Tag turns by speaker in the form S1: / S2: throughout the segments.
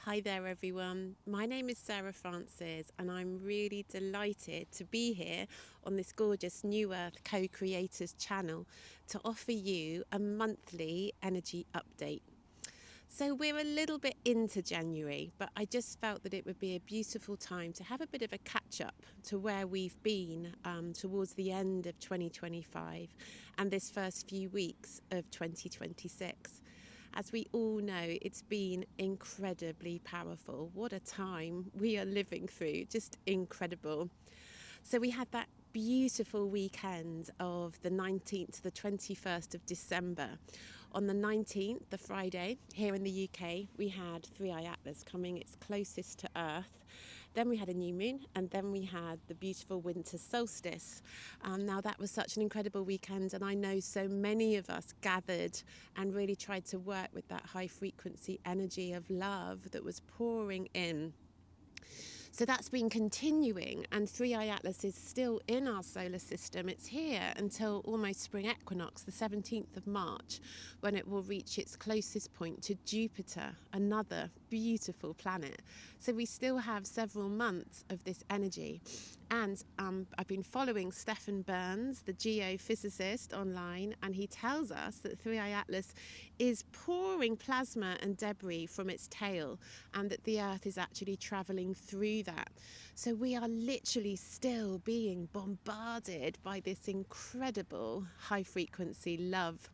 S1: Hi there, everyone. My name is Saira Francis, and I'm really delighted to be here on this gorgeous New Earth Co-Creators channel to offer you a monthly energy update. So we're a little bit into January, but I just felt that it would be a beautiful time to have a bit of a catch up to where we've been towards the end of 2025 and this first few weeks of 2026. As we all know, it's been incredibly powerful. What a time we are living through, just incredible. So we had that beautiful weekend of the 19th to the 21st of December. On the 19th, the Friday, here in the UK, we had Three-Eye Atlas coming its closest to Earth. Then we had a new moon, and then we had the beautiful winter solstice. Now that was such an incredible weekend, and I know so many of us gathered and really tried to work with that high frequency energy of love that was pouring in. So that's been continuing, and Three-Eye Atlas is still in our solar system. It's here until almost spring equinox, the 17th of March, when it will reach its closest point to Jupiter, another beautiful planet. So we still have several months of this energy. And I've been following Stephen Burns, the geophysicist, online, and he tells us that Three-Eye Atlas is pouring plasma and debris from its tail, and that the Earth is actually travelling through that. So we are literally still being bombarded by this incredible high-frequency love.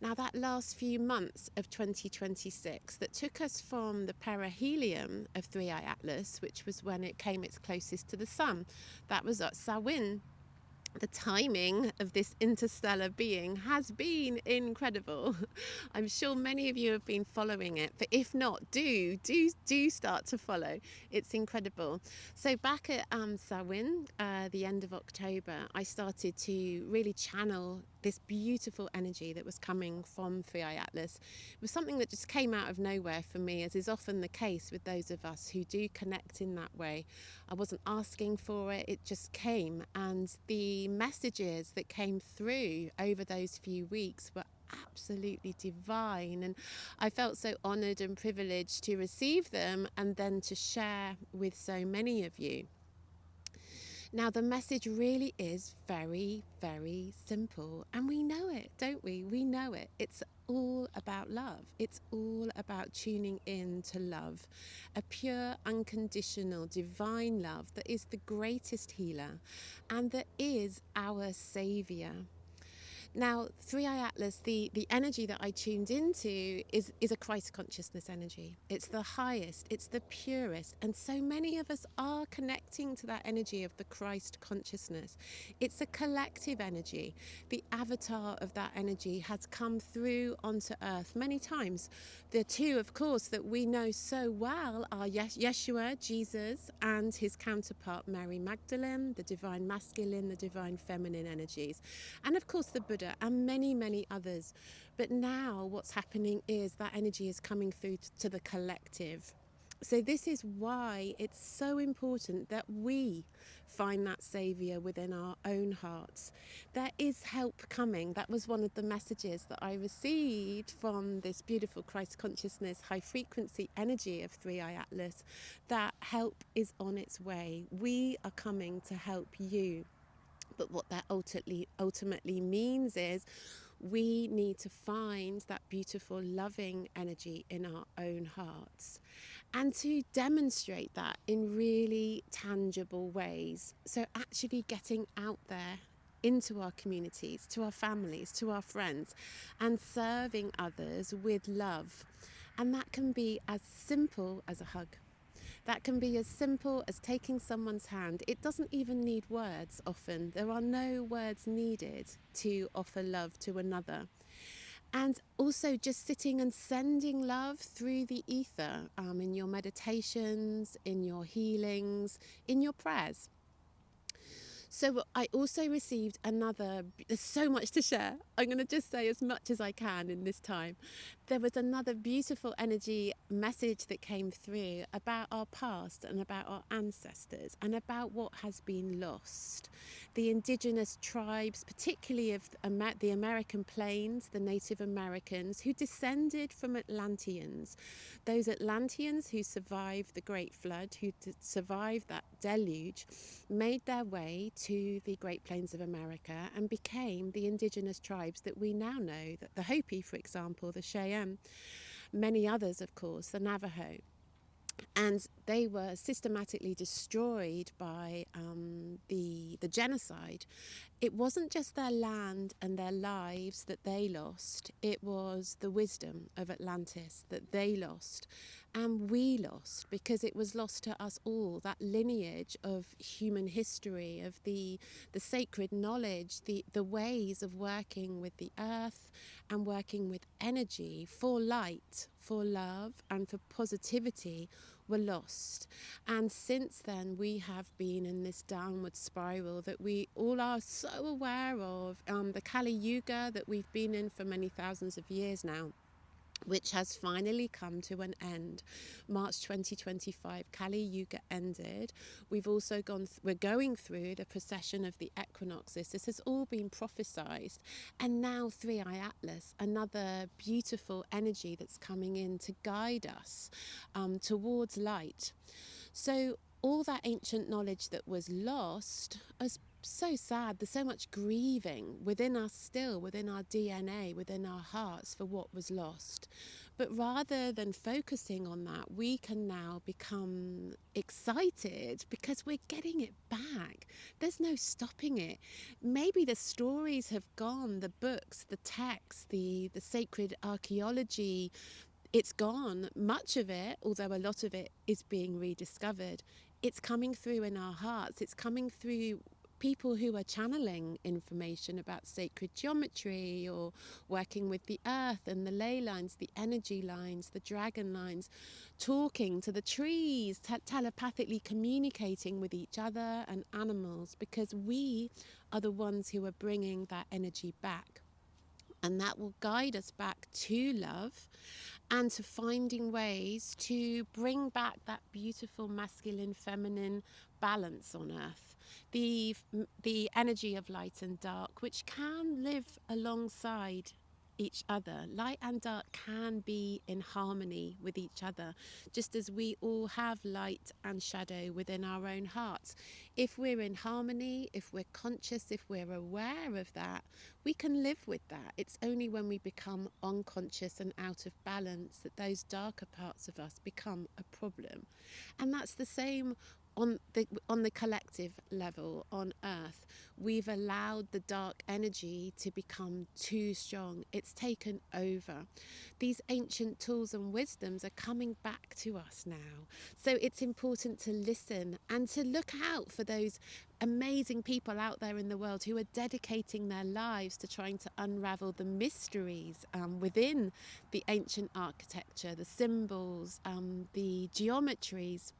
S1: Now, that last few months of 2026 that took us from the perihelion of Three-Eye Atlas, which was when it came its closest to the sun, that was at Samhain. The timing of this interstellar being has been incredible. I'm sure many of you have been following it, but if not, do start to follow. It's incredible. So back at Samhain, the end of October, I started to really channel this beautiful energy that was coming from Three-Eye Atlas. It was something that just came out of nowhere for me, as is often the case with those of us who do connect in that way. I wasn't asking for it, it just came, and the messages that came through over those few weeks were absolutely divine, and I felt so honoured and privileged to receive them and then to share with so many of you. Now, the message really is very, very simple, and we know it, don't we? We know it. It's all about love. It's all about tuning in to love, a pure, unconditional, divine love that is the greatest healer and that is our saviour. Now, Three-Eye Atlas, the energy that I tuned into is a Christ consciousness energy. It's the highest, it's the purest, and so many of us are connecting to that energy of the Christ consciousness. It's a collective energy. The avatar of that energy has come through onto earth many times. The two, of course, that we know so well are Yeshua, Jesus, and his counterpart Mary Magdalene, the divine masculine, the divine feminine energies, and of course the Buddha and many, many others. But now what's happening is that energy is coming through to the collective. So this is why it's so important that we find that saviour within our own hearts. There is help coming. That was one of the messages that I received from this beautiful Christ consciousness high frequency energy of Three-Eye Atlas, that help is on its way. We are coming to help you. But what that ultimately means is we need to find that beautiful, loving energy in our own hearts and to demonstrate that in really tangible ways. So actually getting out there into our communities, to our families, to our friends, and serving others with love. And that can be as simple as a hug. That can be as simple as taking someone's hand. It doesn't even need words often. There are no words needed to offer love to another. And also just sitting and sending love through the ether, in your meditations, in your healings, in your prayers. So I also received there's so much to share. I'm going to just say as much as I can in this time. there was another beautiful energy message that came through about our past and about our ancestors and about what has been lost. The indigenous tribes, particularly of the American plains, the Native Americans, who descended from Atlanteans, those Atlanteans who survived the Great Flood, who survived that deluge, made their way to the Great Plains of America and became the indigenous tribes that we now know, that the Hopi, for example, the Cheyenne, many others, of course, the Navajo. And they were systematically destroyed by the genocide. It wasn't just their land and their lives that they lost, it was the wisdom of Atlantis that they lost. And we lost because it was lost to us all, that lineage of human history, of the sacred knowledge, the ways of working with the earth and working with energy for light, for love, and for positivity were lost. And since then, we have been in this downward spiral that we all are so aware of, the Kali Yuga that we've been in for many thousands of years now, which has finally come to an end. March 2025, Kali Yuga ended. We've also we're going through the procession of the equinoxes. This has all been prophesized. And now 3i Atlas, another beautiful energy that's coming in to guide us towards light. So all that ancient knowledge that was lost is so sad. There's so much grieving within us still, within our DNA, within our hearts for what was lost. But rather than focusing on that, we can now become excited because we're getting it back. There's no stopping it. Maybe the stories have gone, the books, the texts, the sacred archaeology, it's gone. Much of it, although a lot of it is being rediscovered, it's coming through in our hearts. It's coming through people who are channeling information about sacred geometry or working with the earth and the ley lines, the energy lines, the dragon lines, talking to the trees, telepathically communicating with each other and animals, because we are the ones who are bringing that energy back. And that will guide us back to love and to finding ways to bring back that beautiful masculine feminine balance on earth, the energy of light and dark, which can live alongside each other. Light and dark can be in harmony with each other, just as we all have light and shadow within our own hearts. If we're in harmony, if we're conscious, if we're aware of that, we can live with that. It's only when we become unconscious and out of balance that those darker parts of us become a problem. And that's the same on the collective level on earth. We've allowed the dark energy to become too strong. It's taken over. These ancient tools and wisdoms are coming back to us now. So it's important to listen and to look out for those amazing people out there in the world who are dedicating their lives to trying to unravel the mysteries within the ancient architecture, the symbols, the geometries.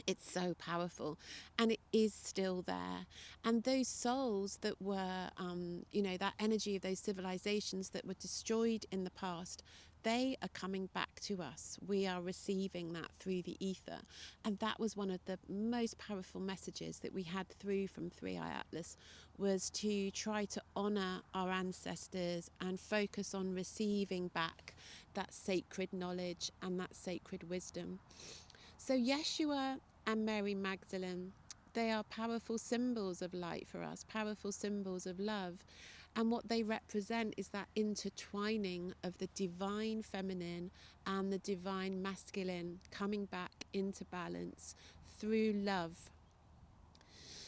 S1: It's so powerful, and it is still there. And those souls that were, that energy of those civilizations that were destroyed in the past, they are coming back to us. We are receiving that through the ether. And that was one of the most powerful messages that we had through from 3i Atlas, was to try to honor our ancestors and focus on receiving back that sacred knowledge and that sacred wisdom. So Yeshua and Mary Magdalene, they are powerful symbols of light for us, powerful symbols of love. And what they represent is that intertwining of the divine feminine and the divine masculine coming back into balance through love.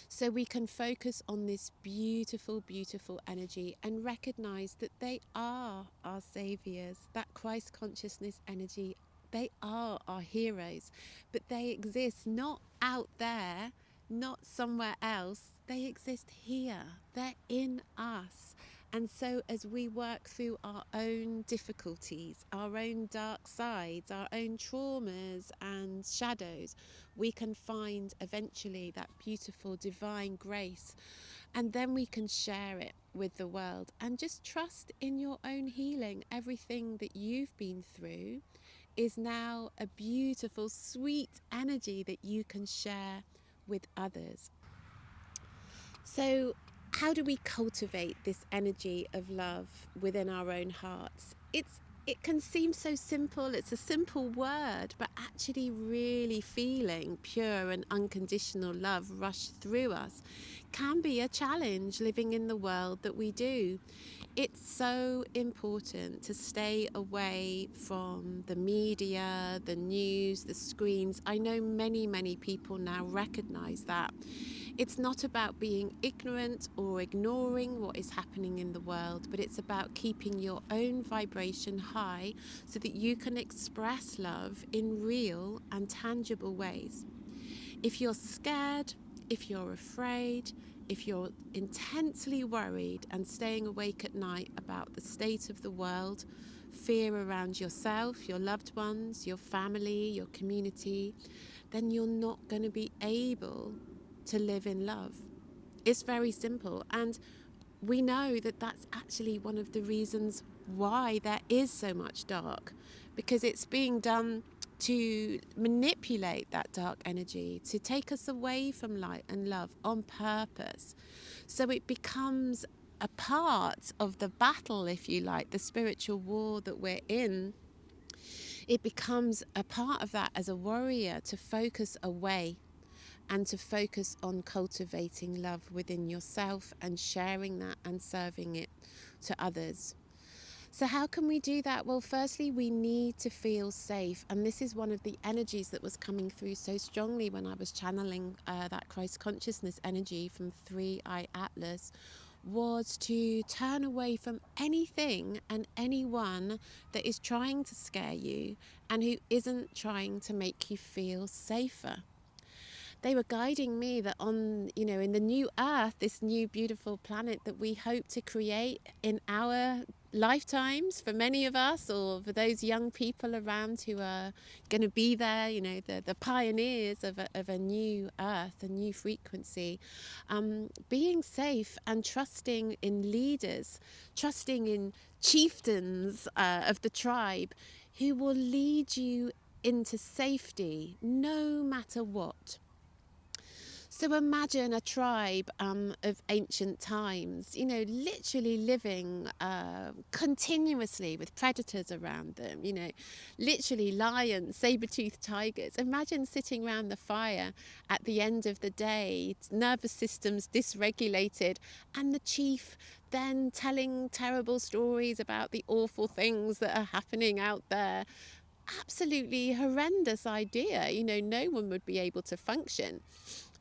S1: So we can focus on this beautiful, beautiful energy and recognize that they are our saviors, that Christ consciousness energy. They are our heroes, but they exist not out there, not somewhere else. They exist here. They're in us. And so as we work through our own difficulties, our own dark sides, our own traumas and shadows, we can find eventually that beautiful divine grace And then we can share it with the world and just trust in your own healing. Everything that you've been through is now a beautiful, sweet energy that you can share with others. So, how do we cultivate this energy of love within our own hearts? It can seem so simple, it's a simple word, but actually really feeling pure and unconditional love rush through us can be a challenge living in the world that we do. It's so important to stay away from the media, the news, the screens. I know many people now recognize that. It's not about being ignorant or ignoring what is happening in the world, but it's about keeping your own vibration high so that you can express love in real and tangible ways. If you're scared, if you're afraid, if you're intensely worried and staying awake at night about the state of the world, fear around yourself, your loved ones, your family, your community, then you're not going to be able to live in love. It's very simple. And we know that that's actually one of the reasons why there is so much dark, because it's being done to manipulate that dark energy, to take us away from light and love on purpose. So it becomes a part of the battle, if you like, the spiritual war that we're in. It becomes a part of that as a warrior to focus away and to focus on cultivating love within yourself and sharing that and serving it to others. So how can we do that? Well, firstly, we need to feel safe. And this is one of the energies that was coming through so strongly when I was channeling that Christ consciousness energy from 3i Atlas, was to turn away from anything and anyone that is trying to scare you and who isn't trying to make you feel safer. They were guiding me that on, in the new earth, this new beautiful planet that we hope to create in our lifetimes, for many of us, or for those young people around who are going to be there, the pioneers of a new earth, a new frequency, being safe and trusting in leaders, trusting in chieftains of the tribe who will lead you into safety no matter what. So imagine a tribe of ancient times, literally living continuously with predators around them, literally lions, saber-toothed tigers. Imagine sitting around the fire at the end of the day, nervous systems dysregulated, and the chief then telling terrible stories about the awful things that are happening out there. Absolutely horrendous idea. No one would be able to function.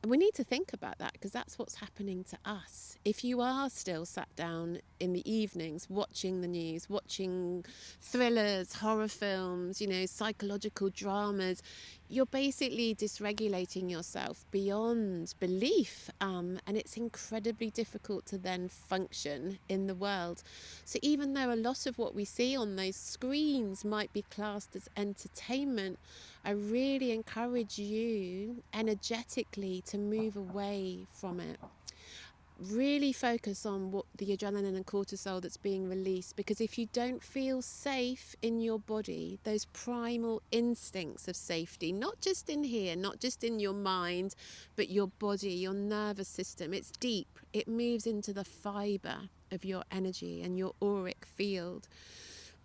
S1: And we need to think about that, because that's what's happening to us. If you are still sat down in the evenings watching the news, watching thrillers, horror films, psychological dramas, you're basically dysregulating yourself beyond belief. And it's incredibly difficult to then function in the world. So even though a lot of what we see on those screens might be classed as entertainment, I really encourage you energetically to move away from it. Really focus on what the adrenaline and cortisol that's being released, because if you don't feel safe in your body, those primal instincts of safety, not just in here, not just in your mind, but your body, your nervous system, it's deep. It moves into the fiber of your energy and your auric field.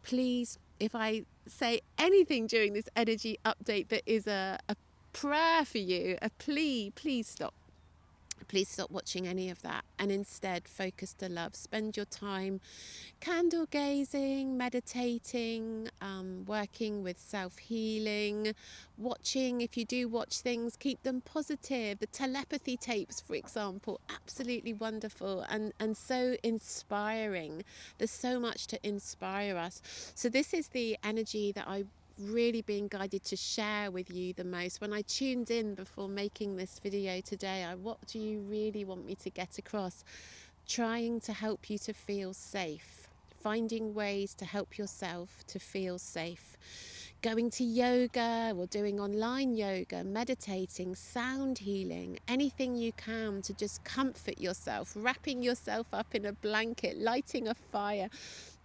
S1: Please, if I say anything during this energy update that is a prayer for you, a plea, please stop. Please stop watching any of that and instead focus to love. Spend your time candle gazing, meditating, working with self-healing, watching. If you do watch things, keep them positive. The telepathy tapes, for example, absolutely wonderful and so inspiring. There's so much to inspire us. So this is the energy that I really being guided to share with you the most. When I tuned in before making this video today, what do you really want me to get across? Trying to help you to feel safe, finding ways to help yourself to feel safe, going to yoga or doing online yoga, meditating, sound healing, anything you can to just comfort yourself, wrapping yourself up in a blanket, lighting a fire,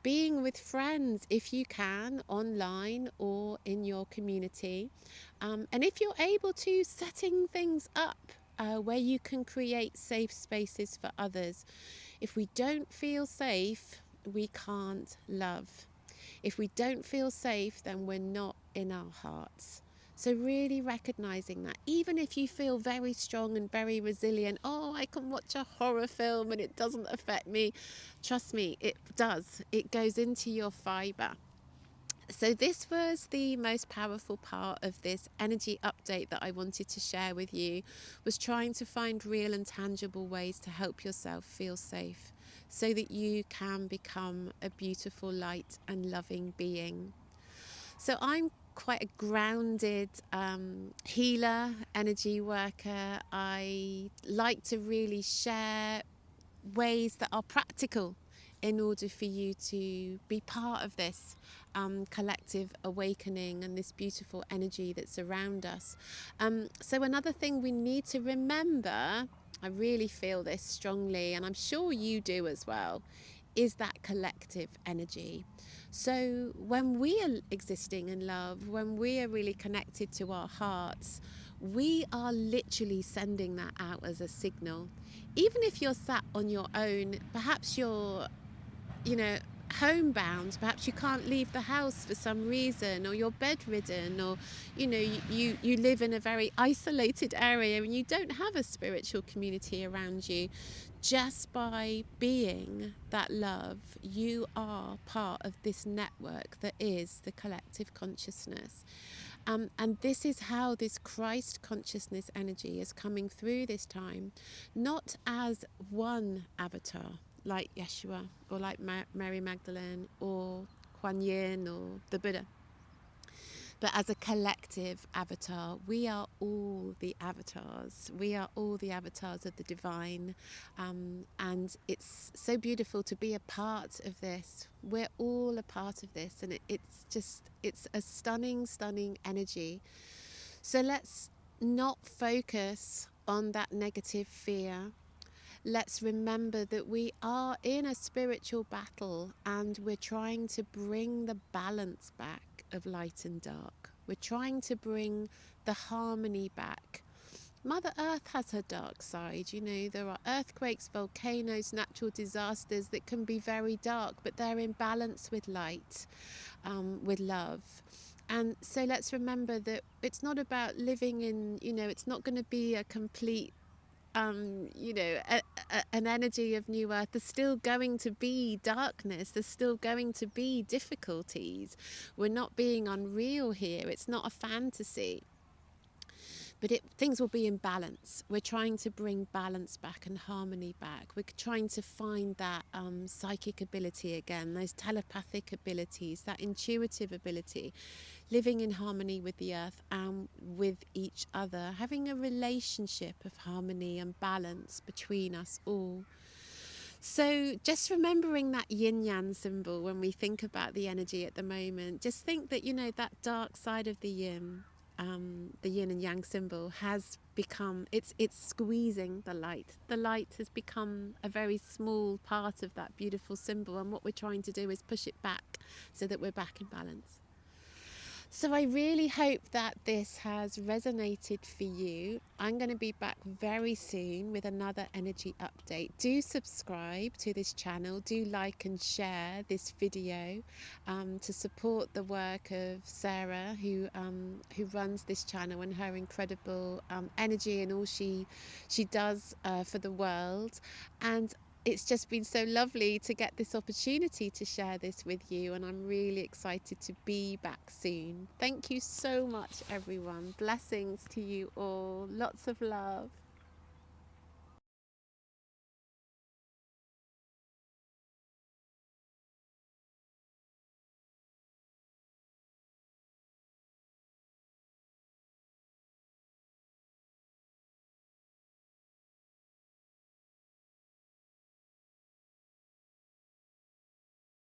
S1: being with friends if you can, online or in your community. And if you're able to, setting things up where you can create safe spaces for others. If we don't feel safe, we can't love. If we don't feel safe, then we're not in our hearts. So really recognizing that, even if you feel very strong and very resilient, oh, I can watch a horror film and it doesn't affect me. Trust me, it does. It goes into your fiber. So this was the most powerful part of this energy update that I wanted to share with you, was trying to find real and tangible ways to help yourself feel safe so that you can become a beautiful, light and loving being. So I'm quite a grounded healer, energy worker. I like to really share ways that are practical in order for you to be part of this collective awakening and this beautiful energy that's around us. So another thing we need to remember, I really feel this strongly, and I'm sure you do as well, is that collective energy. So when we are existing in love, when we are really connected to our hearts, we are literally sending that out as a signal. Even if you're sat on your own, perhaps you're, homebound, perhaps you can't leave the house for some reason, or you're bedridden, or you live in a very isolated area and you don't have a spiritual community around you. Just by being that love, you are part of this network that is the collective consciousness. And this is how this Christ consciousness energy is coming through this time, not as one avatar like Yeshua or like Mary Magdalene or Kuan Yin or the Buddha, but as a collective avatar. We are all the avatars. We are all the avatars of the divine. And it's so beautiful to be a part of this. We're all a part of this. And it's a stunning, stunning energy. So let's not focus on that negative fear. Let's remember that we are in a spiritual battle and we're trying to bring the balance back of light and dark. We're trying to bring the harmony back. Mother Earth has her dark side. There are earthquakes, volcanoes, natural disasters that can be very dark, but they're in balance with light, with love. And so let's remember that it's not about living in, it's not going to be a complete an energy of new earth. There's still going to be darkness, there's still going to be difficulties. We're not being unreal here, it's not a fantasy, but things will be in balance. We're trying to bring balance back and harmony back. We're trying to find that psychic ability again, those telepathic abilities, that intuitive ability, living in harmony with the earth and with each other, having a relationship of harmony and balance between us all. So just remembering that yin-yang symbol when we think about the energy at the moment, just think that, that dark side of the yin and yang symbol has become, it's squeezing the light. The light has become a very small part of that beautiful symbol, and what we're trying to do is push it back so that we're back in balance. So I really hope that this has resonated for you. I'm going to be back very soon with another energy update. Do subscribe to this channel. Do like and share this video to support the work of Sarah, who runs this channel, and her incredible energy and all she does for the world. And it's just been so lovely to get this opportunity to share this with you, and I'm really excited to be back soon. Thank you so much, everyone. Blessings to you all. Lots of love.